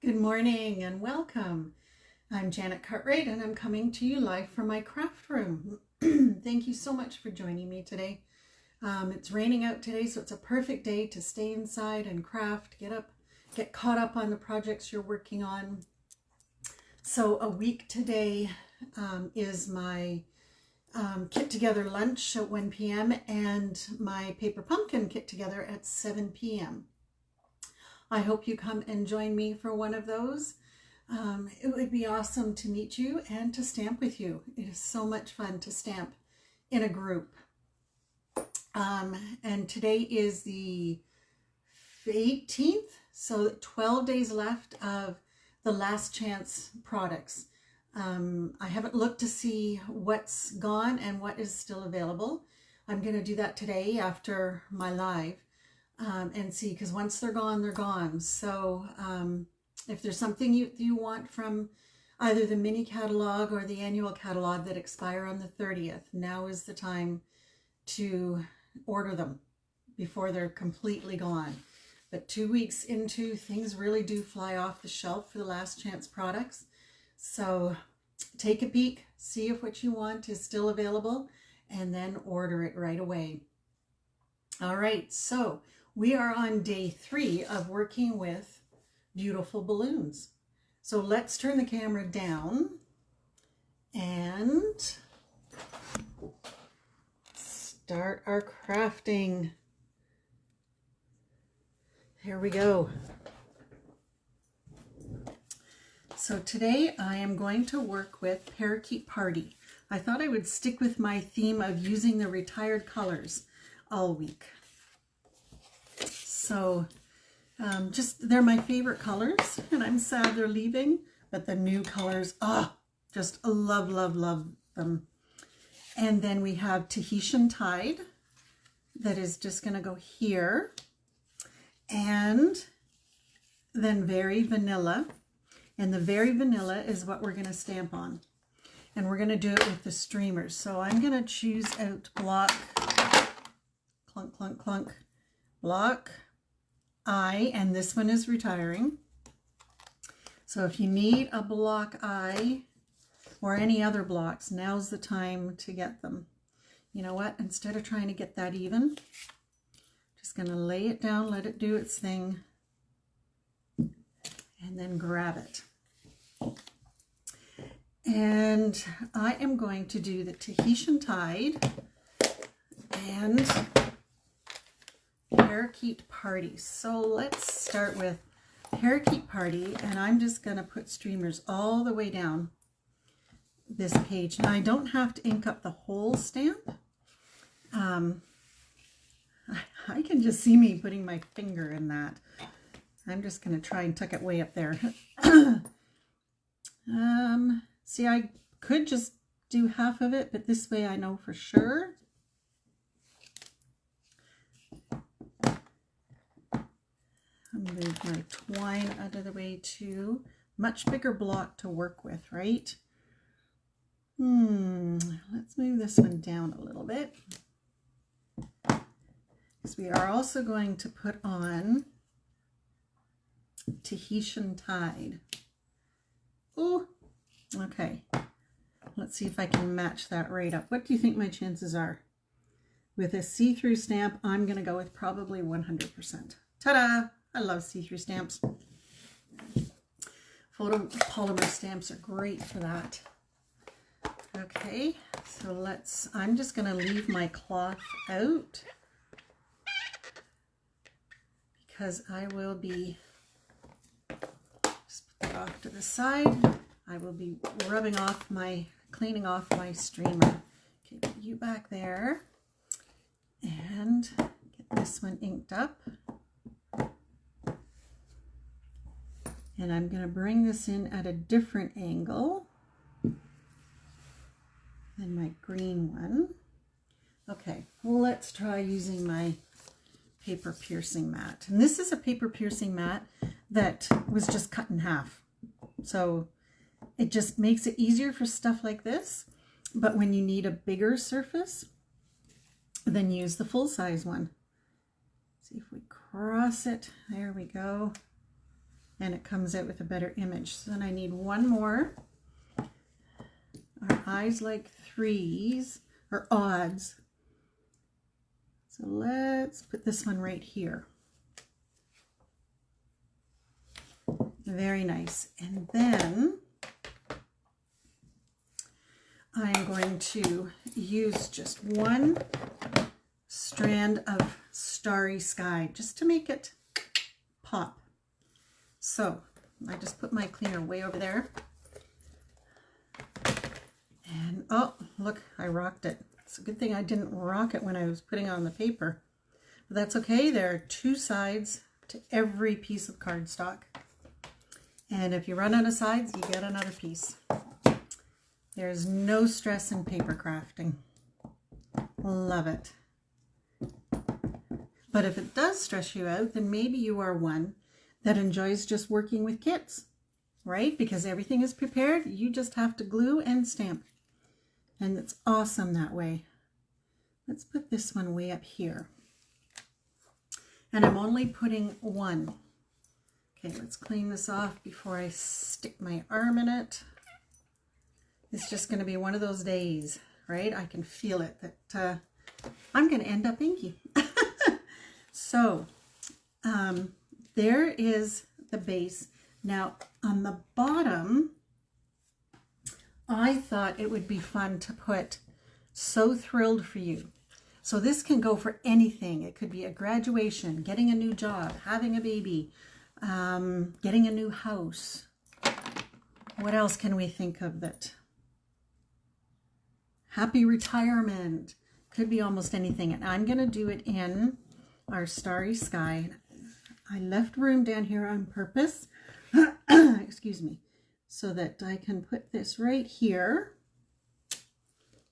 Good morning and welcome. I'm Janet Cartwright and I'm coming to you live from my craft room. Thank you so much for joining me today. It's raining out today, so it's a perfect day to stay inside and craft, get caught up on the projects you're working on. So a week today is my kit together lunch at 1 p.m. and my paper pumpkin kit together at 7 p.m. I hope you come and join me for one of those. It would be awesome to meet you and to stamp with you. It is so much fun to stamp in a group. And today is the 18th, so 12 days left of the last chance products. I haven't looked to see what's gone and what is still available. I'm going to do that today after my live and see, because once they're gone, they're gone. So if there's something you want from either the mini catalog or the annual catalog that expire on the 30th, now is the time to order them before they're completely gone. But 2 weeks into, things really do fly off the shelf for the last chance products. So take a peek, see if what you want is still available, and then order it right away. All right, so we are on day 3 of working with beautiful balloons. So let's turn the camera down and start our crafting. Here we go. So today I am going to work with Parakeet Party. I thought I would stick with my theme of using the retired colors all week. So they're my favorite colors, and I'm sad they're leaving, but the new colors, just love, love, love them. And then we have Tahitian Tide that is just going to go here. And then Very Vanilla. And the Very Vanilla is what we're going to stamp on. And we're going to do it with the streamers. So I'm going to choose out block, clunk, clunk, clunk, block I, and this one is retiring. So if you need a block I or any other blocks, now's the time to get them. You know what? Instead of trying to get that even, just going to lay it down, let it do its thing, and then grab it. And I am going to do the Tahitian Tide and Parakeet Party. So let's start with Parakeet Party, and I'm just going to put streamers all the way down this page. Now I don't have to ink up the whole stamp. I can just see me putting my finger in that. I'm just going to try and tuck it way up there. See, I could just do half of it, but this way I know for sure. I'll move my twine out of the way too. Much bigger block to work with, right? Let's move this one down a little bit. Because we are also going to put on Tahitian Tide. Oh, okay. Let's see if I can match that right up. What do you think my chances are? With a see-through stamp, I'm going to go with probably 100%. Ta-da! I love see-through stamps. Photopolymer stamps are great for that. Okay, so I'm just going to leave my cloth out because I will be, just put that off to the side. I will be cleaning off my streamer. Okay, put you back there and get this one inked up. And I'm going to bring this in at a different angle than my green one. Okay, well, let's try using my paper piercing mat. And this is a paper piercing mat that was just cut in half. So it just makes it easier for stuff like this. But when you need a bigger surface, then use the full-size one. See if we cross it. There we go. and it comes out with a better image. So then I need one more. Our eyes like threes or odds. So let's put this one right here. Very nice. And then I'm going to use just one strand of Starry Sky just to make it pop. So I just put my cleaner way over there. And oh, look, I rocked it. It's a good thing I didn't rock it when I was putting on the paper. But that's okay. There are two sides to every piece of cardstock. And if you run out of sides, you get another piece. There's no stress in paper crafting. Love it. But if it does stress you out, then maybe you are one that enjoys just working with kits, right? Because everything is prepared. You just have to glue and stamp. And it's awesome that way. Let's put this one way up here. And I'm only putting one. Okay, let's clean this off before I stick my arm in it. It's just going to be one of those days, right? I can feel it that I'm going to end up inky. So there is the base. Now on the bottom, I thought it would be fun to put So Thrilled for You. So this can go for anything. It could be a graduation, getting a new job, having a baby, getting a new house. What else can we think of that? Happy retirement. Could be almost anything. And I'm going to do it in our Starry Sky. I left room down here on purpose. Excuse me. So that I can put this right here.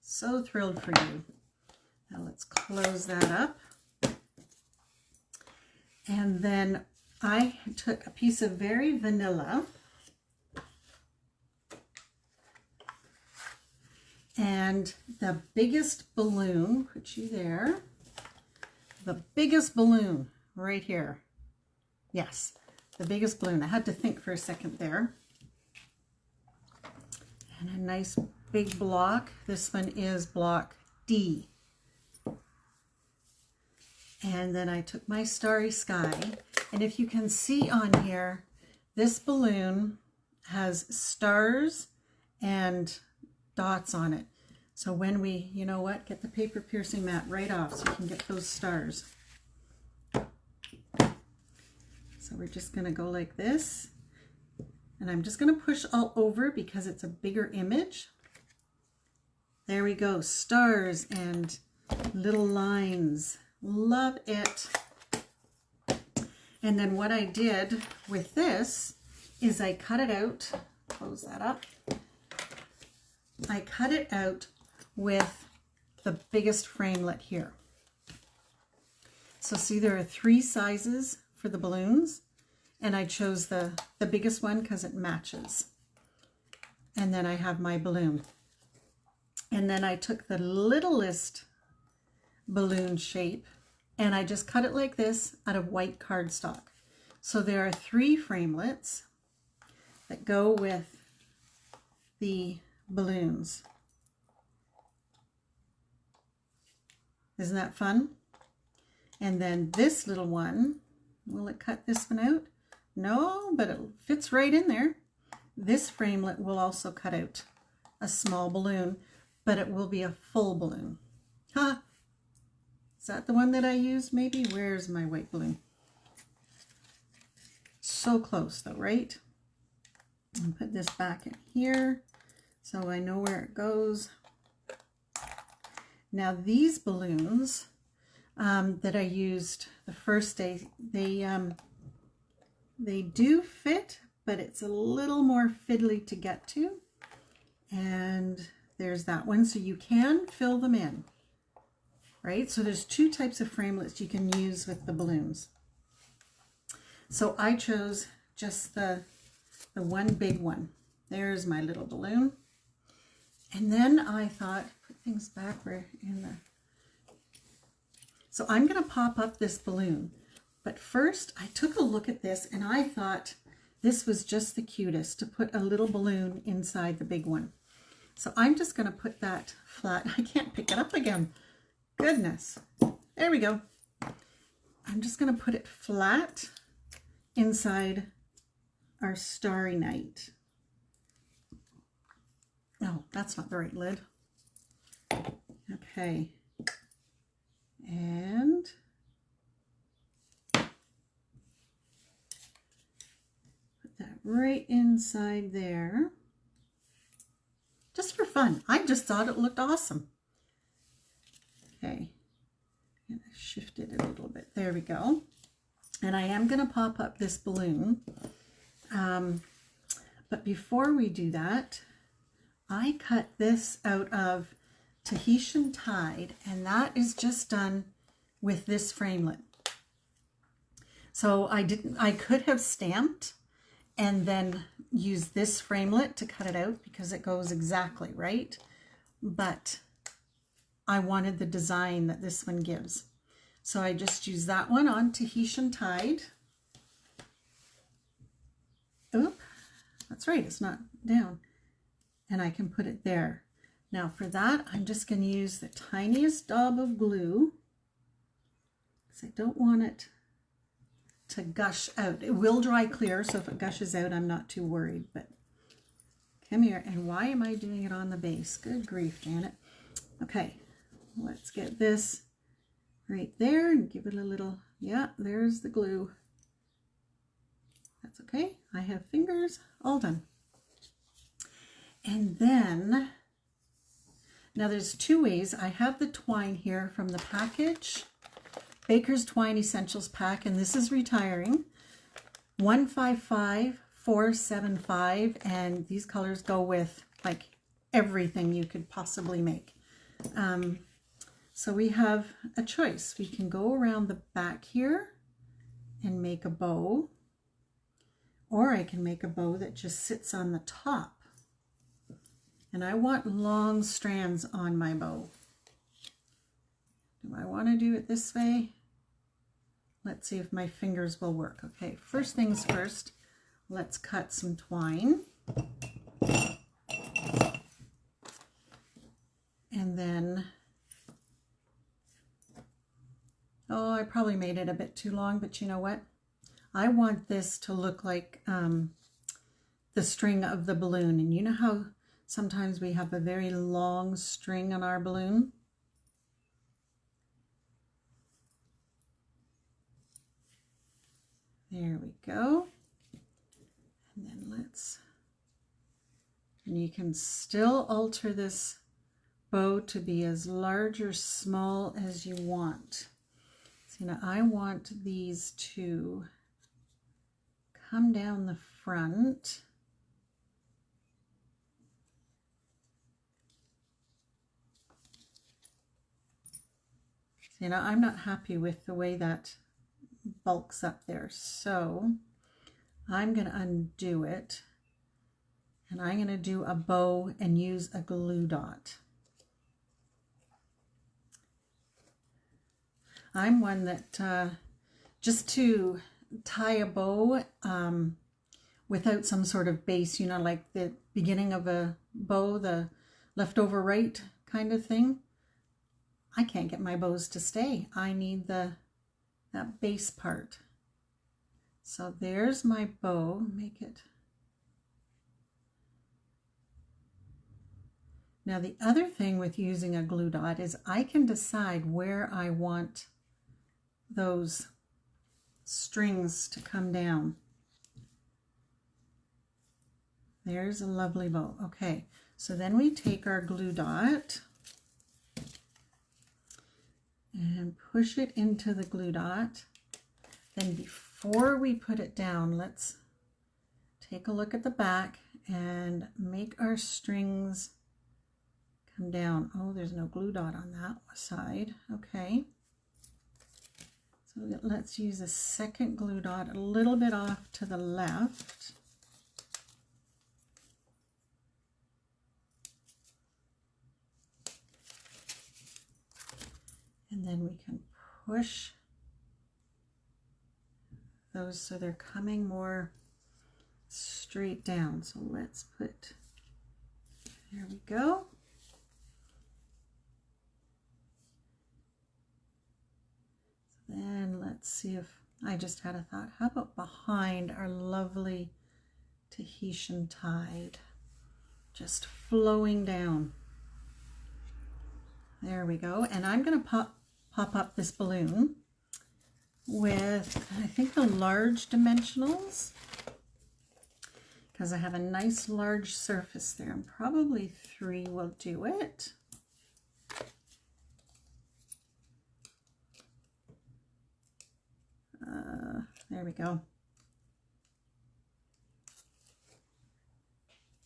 So Thrilled for You. Now let's close that up. And then I took a piece of Very Vanilla and the biggest balloon, put you there, the biggest balloon right here. Yes, the biggest balloon. I had to think for a second there. And a nice big block. This one is block D. And then I took my Starry Sky. And if you can see on here, this balloon has stars and dots on it. So when we, you know what, get the paper piercing mat right off so you can get those stars. So we're just going to go like this. And I'm just going to push all over because it's a bigger image. There we go, stars and little lines. Love it. And then what I did with this is I cut it out, close that up. I cut it out with the biggest framelit here. So see, there are 3 sizes for the balloons, and I chose the biggest one because it matches. And then I have my balloon. And then I took the littlest balloon shape and I just cut it like this out of white cardstock. So there are 3 framelits that go with the balloons. Isn't that fun? And then this little one, will it cut this one out? No, but it fits right in there. This framelit will also cut out a small balloon, but it will be a full balloon. Huh? Is that the one that I used maybe? Where's my white balloon? So close though, right? I'll put this back in here so I know where it goes. Now these balloons that I used the first day, they do fit, but it's a little more fiddly to get to. And there's that one, so you can fill them in, right? So there's 2 types of framelits you can use with the balloons. So I chose just the one big one. There's my little balloon. And then I thought, put things back where in the... So I'm going to pop up this balloon. But first, I took a look at this and I thought this was just the cutest to put a little balloon inside the big one. So I'm just going to put that flat. I can't pick it up again. Goodness. There we go. I'm just going to put it flat inside our Starry Night. Oh, that's not the right lid. Okay. And put that right inside there. Just for fun. I just thought it looked awesome. Okay. I'm going to shift it a little bit. There we go. And I am going to pop up this balloon. But before we do that, I cut this out of Tahitian Tide, and that is just done with this framelit. So I could have stamped and then use this framelit to cut it out because it goes exactly right. But I wanted the design that this one gives. So I just use that one on Tahitian Tide. Oop, that's right, it's not down. And I can put it there. Now for that, I'm just going to use the tiniest daub of glue because I don't want it to gush out. It will dry clear, so if it gushes out, I'm not too worried. But come here, and why am I doing it on the base? Good grief, Janet. Okay, let's get this right there and give it a little, yeah, there's the glue. That's okay, I have fingers, all done. And then, now there's two ways. I have the twine here from the package, Baker's Twine Essentials pack, and this is retiring, 155475, and these colors go with like everything you could possibly make. So we have a choice. We can go around the back here and make a bow, or I can make a bow that just sits on the top. And I want long strands on my bow. Do I want to do it this way? Let's see if my fingers will work. Okay, first things first, let's cut some twine. And then, oh, I probably made it a bit too long, but you know what? I want this to look like the string of the balloon. And you know how sometimes we have a very long string on our balloon? There we go. And then and you can still alter this bow to be as large or small as you want. So now I want these to come down the front. You know, I'm not happy with the way that bulks up there, so I'm going to undo it, and I'm going to do a bow and use a glue dot. I'm one that just to tie a bow without some sort of base, you know, like the beginning of a bow, the leftover right kind of thing, I can't get my bows to stay. I need that base part. So there's my bow. Make it. Now the other thing with using a glue dot is I can decide where I want those strings to come down. There's a lovely bow. Okay, so then we take our glue dot and push it into the glue dot. Then before we put it down, let's take a look at the back and make our strings come down. Oh, there's no glue dot on that side. Okay. So let's use a second glue dot a little bit off to the left. And then we can push those so they're coming more straight down. So let's put, there we go. Then let's see if, I just had a thought, how about behind our lovely Tahitian tide? Just flowing down. There we go. And I'm going to pop up this balloon with, I think, the large dimensionals, because I have a nice large surface there, and probably 3 will do it. There we go.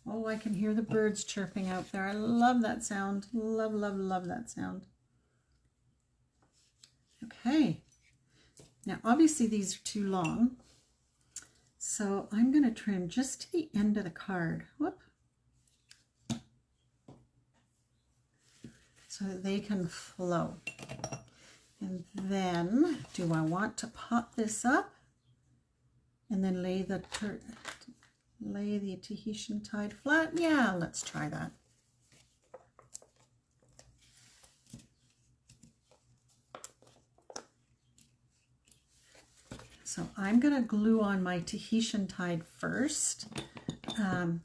Oh, I can hear the birds chirping out there. I love that sound. Love, love, love that sound. Okay. Now, obviously, these are too long. So I'm going to trim just to the end of the card. Whoop. So that they can flow. And then, do I want to pop this up and then lay the Tahitian tide flat? Yeah, let's try that. So I'm going to glue on my Tahitian tide first,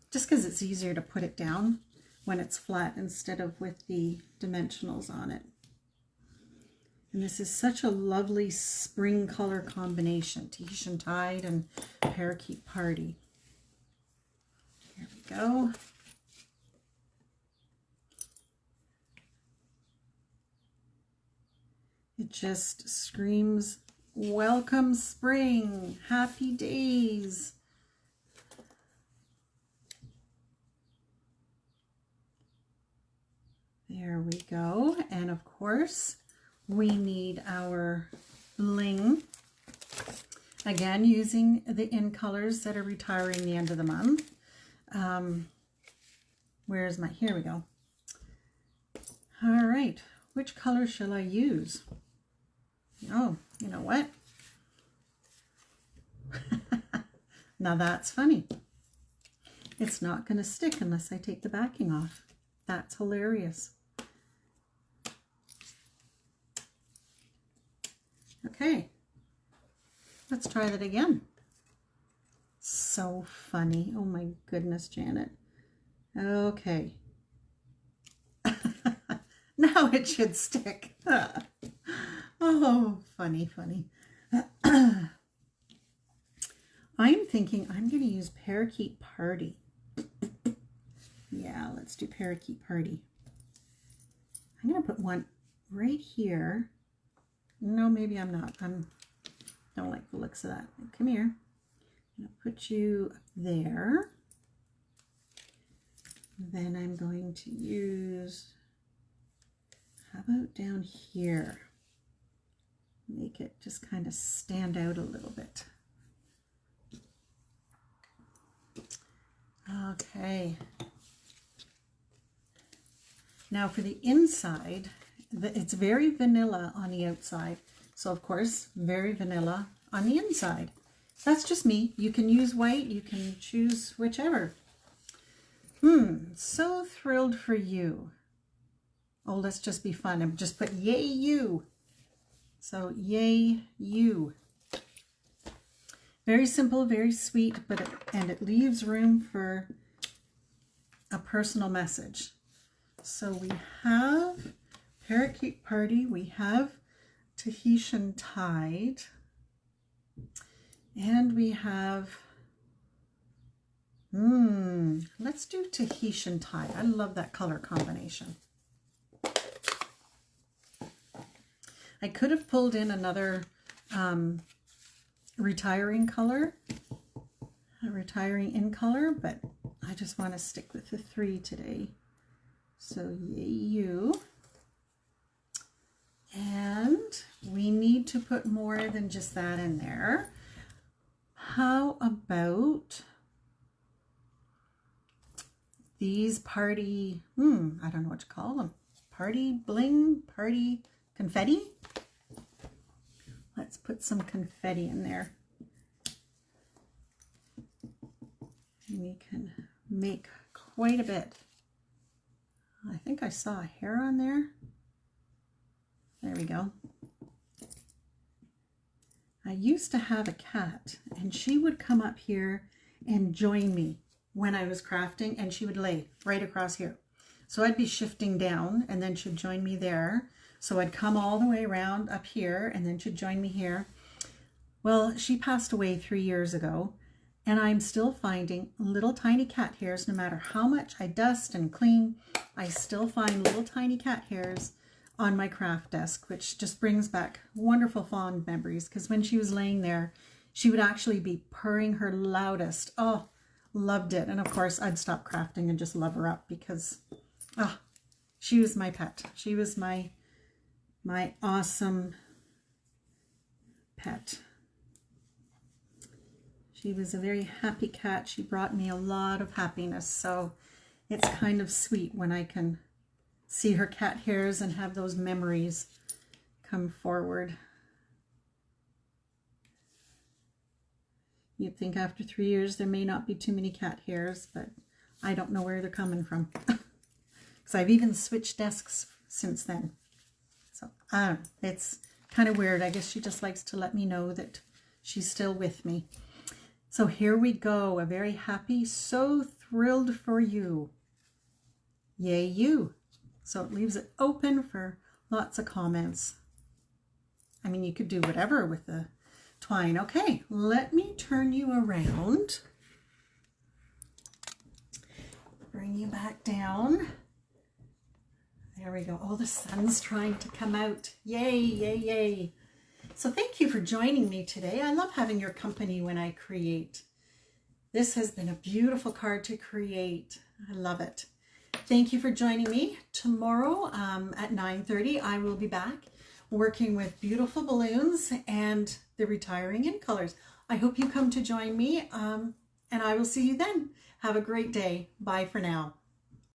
just because it's easier to put it down when it's flat instead of with the dimensionals on it. And this is such a lovely spring color combination, Tahitian tide and Parakeet Party. Here we go. It just screams, welcome spring, happy days. There we go. And of course, we need our bling. Again, using the in colors that are retiring the end of the month. Where's my, here we go. All right, which color shall I use? Oh, you know what? Now that's funny. It's not going to stick unless I take the backing off. That's hilarious. Okay, let's try that again. So funny. Oh my goodness, Janet. Okay. Now it should stick. Oh, funny, funny. I'm thinking I'm going to use Parakeet Party. Yeah, let's do Parakeet Party. I'm going to put one right here. No, maybe I'm not. Don't like the looks of that. Come here. I'm going to put you up there. Then I'm going to use, how about down here? Make it just kind of stand out a little bit. Okay. Now for the inside, it's very vanilla on the outside. So of course, very vanilla on the inside. That's just me. You can use white, you can choose whichever. So thrilled for you. Oh, let's just be fun and just put yay you. So yay you. Very simple, very sweet, but and it leaves room for a personal message. So we have Parakeet Party, we have Tahitian Tide, and we have, let's do Tahitian Tide. I love that color combination. I could have pulled in another retiring color, a retiring in color, but I just want to stick with the 3 today. So yay you. And we need to put more than just that in there. How about these party, I don't know what to call them. Party bling, party confetti? Let's put some confetti in there. We can make quite a bit. I think I saw a hair on there. There we go. I used to have a cat, and she would come up here and join me when I was crafting, and she would lay right across here. So I'd be shifting down, and then she'd join me there. So I'd come all the way around up here, and then she'd join me here. Well, she passed away 3 years ago, and I'm still finding little tiny cat hairs. No matter how much I dust and clean, I still find little tiny cat hairs on my craft desk, which just brings back wonderful fond memories, because when she was laying there, she would actually be purring her loudest. Oh, loved it. And of course, I'd stop crafting and just love her up because she was my pet. She was my awesome pet. She was a very happy cat. She brought me a lot of happiness. So it's kind of sweet when I can see her cat hairs and have those memories come forward. You'd think after 3 years there may not be too many cat hairs, but I don't know where they're coming from. Because I've even switched desks since then. So it's kind of weird. I guess she just likes to let me know that she's still with me. So here we go, a very happy, so thrilled for you. Yay you. So it leaves it open for lots of comments. I mean, you could do whatever with the twine. Okay, let me turn you around. Bring you back down. There we go. Oh, the sun's trying to come out. Yay, yay, yay. So thank you for joining me today. I love having your company when I create. This has been a beautiful card to create. I love it. Thank you for joining me. Tomorrow at 9:30, I will be back working with beautiful balloons and the retiring in colors. I hope you come to join me and I will see you then. Have a great day. Bye for now.